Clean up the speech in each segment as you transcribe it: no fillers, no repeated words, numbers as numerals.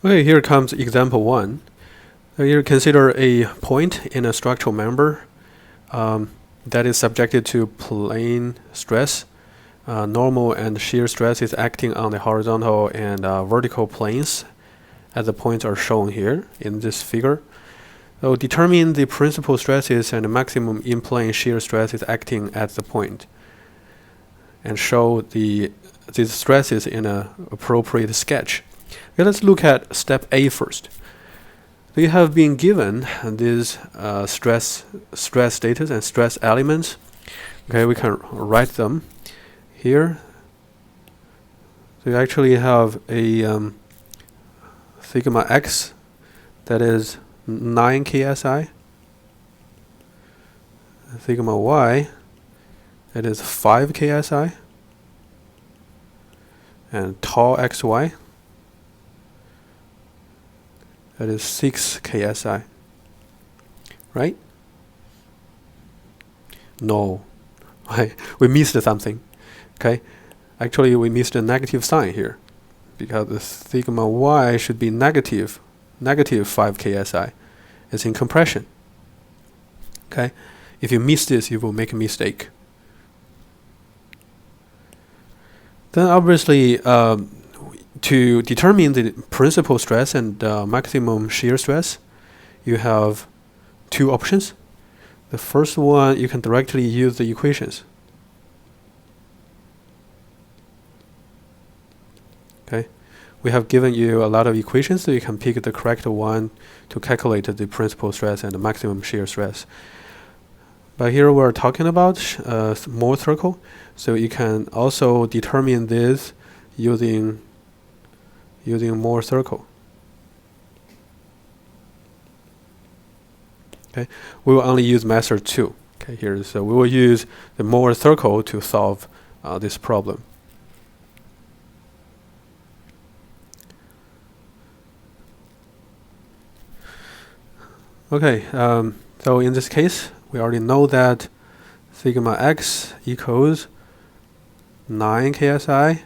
Okay, here comes example 1. Here consider a point in a structural member that is subjected to plane stress. Normal and shear stress is acting on the horizontal and vertical planes, as the points are shown here in this figure. So determine the principal stresses and the maximum in-plane shear stress is acting at the point, and show these stresses in an appropriate sketch. Okay, let's look at step A first. We have been given these stress status and stress elements. Okay, we can write them here. So you actually have a sigma x that is 9 ksi, sigma y that is 5 ksi, and tau xy that is 6 ksi, right? No, we missed something. Okay, actually we missed a negative sign here, because the sigma y should be negative 5 ksi. It's in compression. Okay, if you miss this, you will make a mistake. Then obviously, to determine the principal stress and maximum shear stress, you have two options. The first one, you can directly use the equations. Okay, we have given you a lot of equations, so you can pick the correct one to calculate the principal stress and the maximum shear stress. But here we're talking about Mohr circle, so you can also determine this using Mohr circle. Okay, we will only use method 2. Okay, here, so we will use the Mohr circle to solve this problem. Okay, so in this case, we already know that sigma x equals 9 ksi,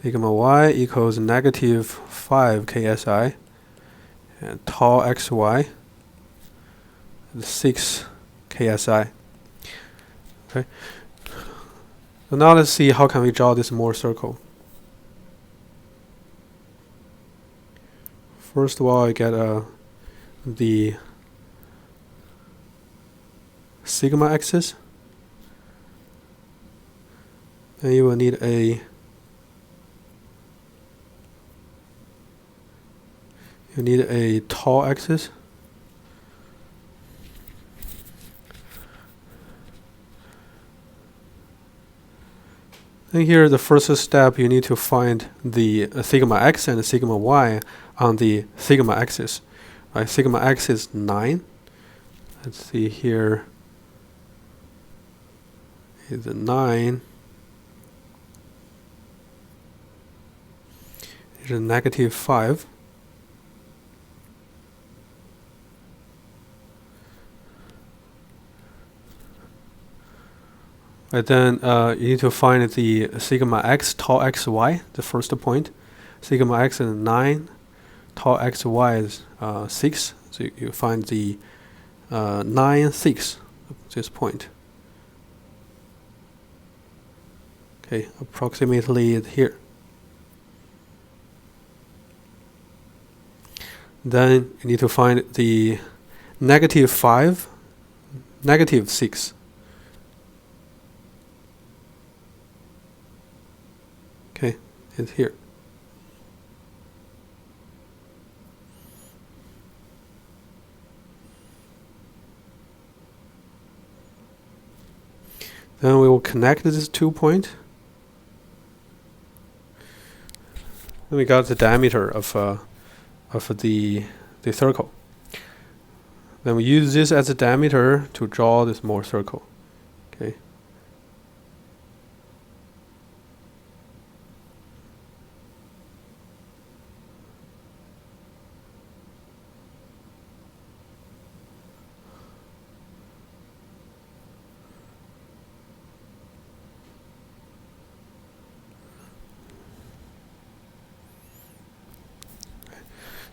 sigma y equals negative 5 ksi, and tau xy is 6 ksi. Okay, so now let's see how can we draw this Mohr circle. First of all, I get the sigma axis, and you will need a tau axis. And here, the first step, you need to find the sigma x and sigma y on the sigma axis. Right, sigma x is 9. Let's see here. Is a 9. Is a negative 5. And then you need to find the sigma x, tau xy, the first point. Sigma x is 9, tau xy is 6. So you find the 9, 6 at this point. Okay, approximately here. Then you need to find the negative 5, negative 6. Okay, it's here. Then we will connect these 2 points. Then we got the diameter of the circle. Then we use this as a diameter to draw this Mohr circle. Okay.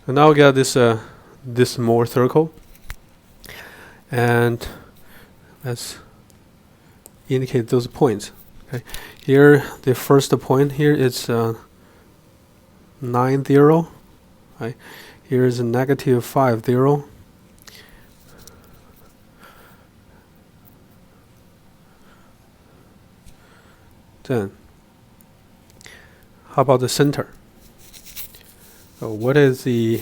So now we got this this Mohr circle, and let's indicate those points. Okay, here the first point here is 9, 0. Right, here is a negative 5, 0. Then, how about the center? So what is the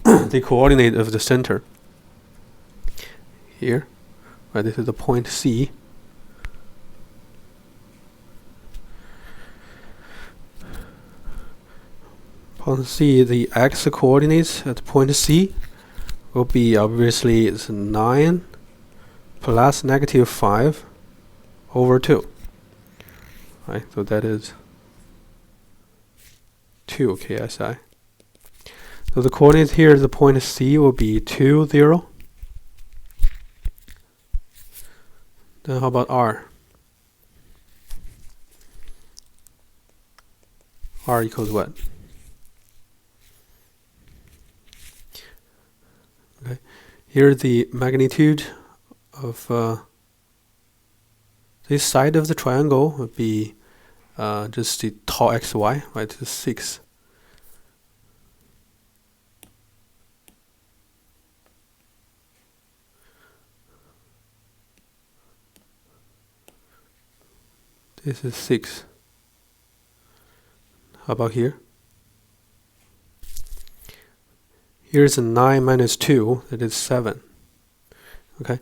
the coordinate of the center? Here, right? This is the point C. Point C, the x coordinates at point C will be obviously it's 9 plus negative 5 over 2. Right, so that is 2 KSI. So the coordinate here, the point C will be 2, 0. Then how about R? R equals what? Okay, here the magnitude of this side of the triangle would be just the tau xy, right? 6. This is 6. How about here? Here's a 9 minus 2, that is 7. Okay,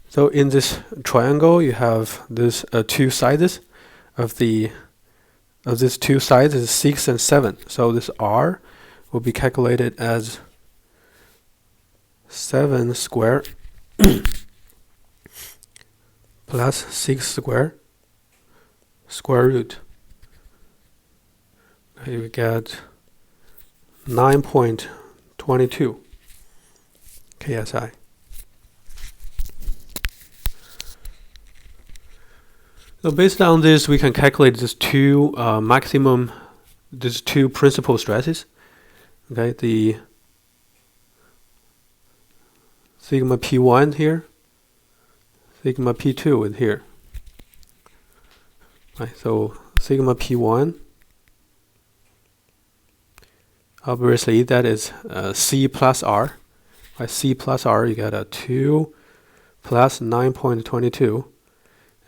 so in this triangle, you have this two sides of these two sides is 6 and 7. So this R will be calculated as 7 squared plus 6 squared square root. Okay, we get 9.22 KSI. So based on this, we can calculate these two these two principal stresses. Okay, the sigma P1 here, sigma P2 is here. Right, so sigma P1, obviously that is C plus R. Right, C plus R, you get a 2 plus 9.22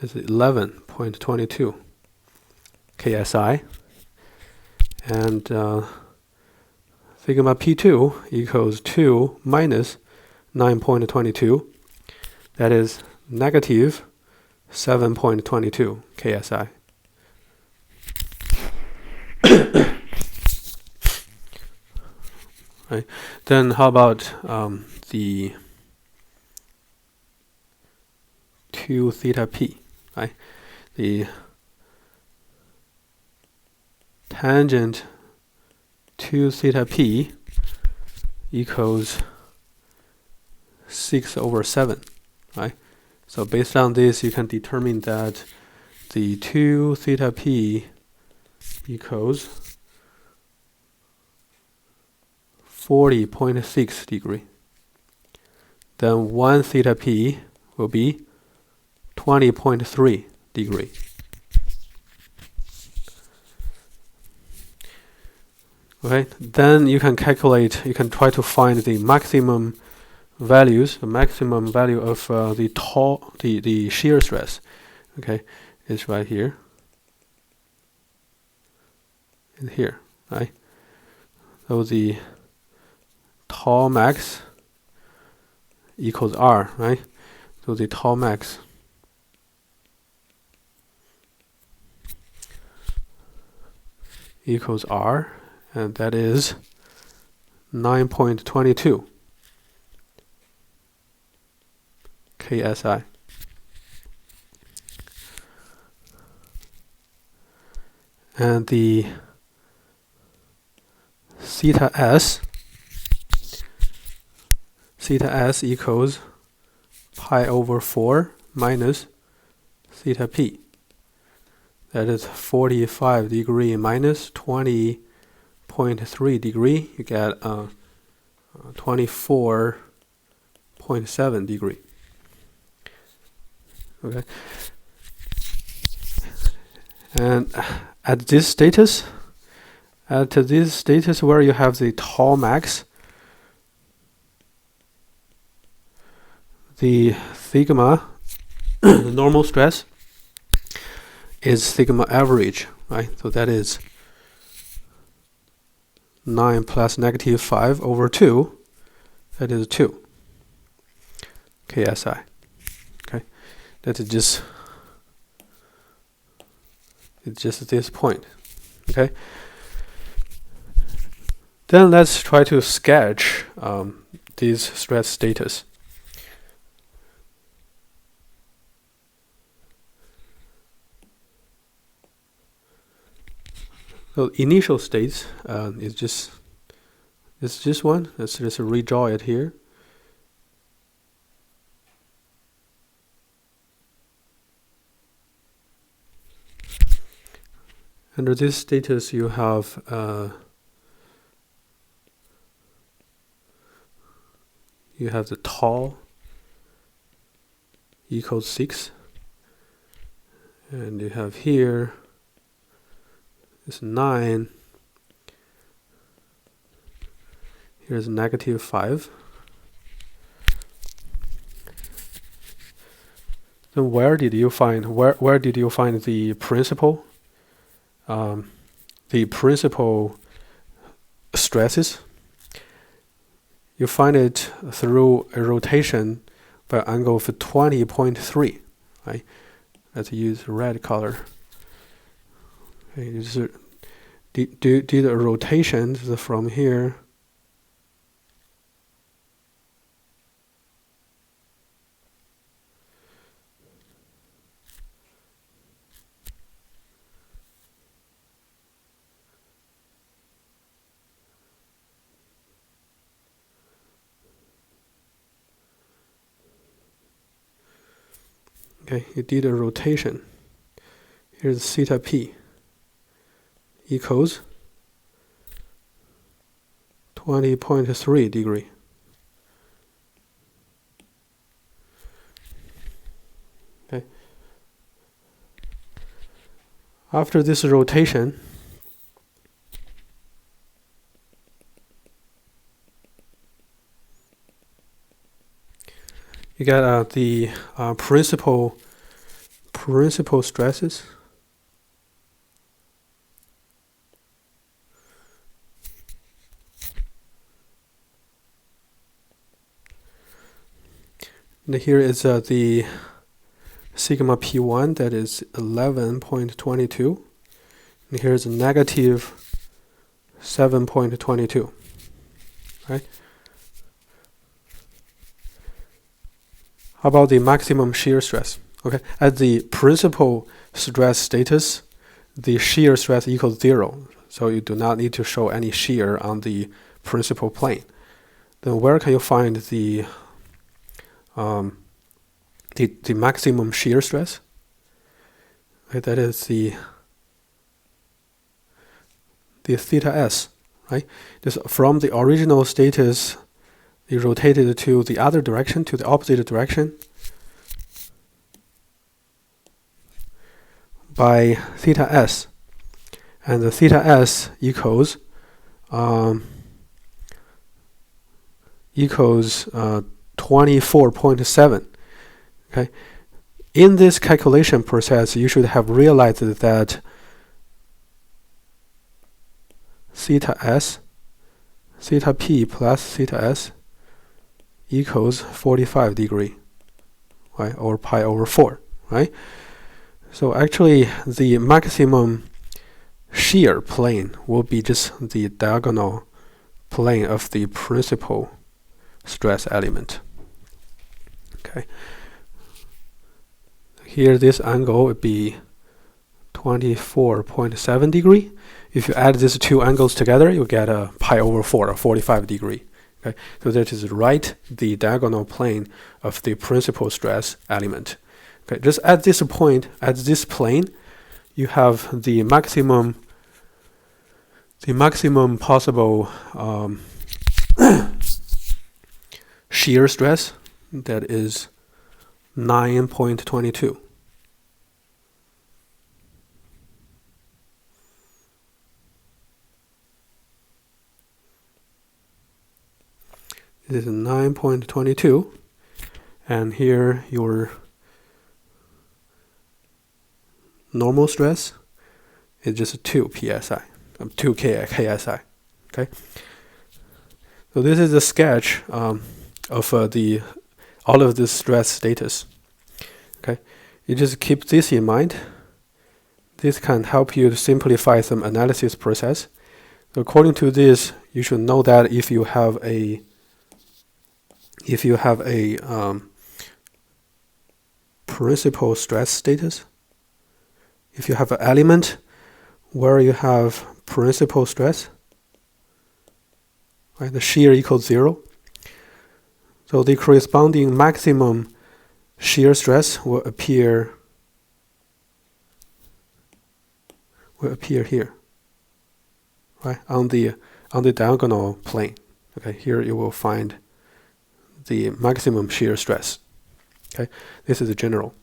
is 11.22 KSI. And sigma P2 equals 2 minus 9.22. That is negative 7.22 KSI. Right. Then how about the 2 theta p? Right, the tangent 2 theta p equals 6 over 7. Right. So based on this, you can determine that the 2 theta p equals 40.6 degree. Then 1 theta p will be 20.3 degree. Okay, then you can calculate, you can try to find the maximum values, the maximum value of the shear stress. Okay, it's right here and here, right? So the tau max equals R, right? So the tau max equals R, and that is 9.22 KSI. And the theta S equals pi over 4 minus theta p. That is 45 degree minus 20.3 20.3 degree, you get 24.7 degree. Okay. And at this status where you have the tau max, the sigma, the normal stress, is sigma average, right? So that is 9 plus negative 5 over 2, that is 2 KSI. Okay, that is just this point. Okay, then let's try to sketch these stress status. So initial states is just one. Let's just redraw it here. Under this status, you have the tau equals 6, and you have here is 9. Here's negative 5. Then where did you find the principal? The principal stresses? You find it through a rotation by angle of 20.3. Right? Let's use red color. Okay, do the rotations from here. Okay, you did a rotation. Here's theta p equals 20.3 degree. Okay. After this rotation, you get the principal stresses. And here is the sigma p1, that is 11.22. And here's negative 7.22. Right? How about the maximum shear stress? Okay, at the principal stress status, the shear stress equals 0. So you do not need to show any shear on the principal plane. Then where can you find the maximum shear stress? Okay, that is the theta s, right? Just from the original status, you rotated to the other direction, to the opposite direction, by theta s, and the theta s equals 24.7. Okay, in this calculation process, you should have realized that theta p plus theta s equals 45 degree, right, or pi over 4, right? So actually, the maximum shear plane will be just the diagonal plane of the principal stress element. Okay. Here, this angle would be 24.7 degree. If you add these two angles together, you get a pi over 4, or 45 degree. Okay. So that is right the diagonal plane of the principal stress element. Okay. Just at this point, at this plane, you have the maximum The maximum possible shear stress, that is 9.22. This is 9.22, and here your normal stress is just 2 psi, 2 ksi. Okay. So this is a sketch of all of this stress status. Okay, you just keep this in mind. This can help you to simplify some analysis process. So according to this, you should know that if you have a principal stress status, if you have an element where you have principal stress, right, the shear equals 0. So the corresponding maximum shear stress will appear here, right, on the diagonal plane. Okay, here you will find the maximum shear stress. Okay, this is the general.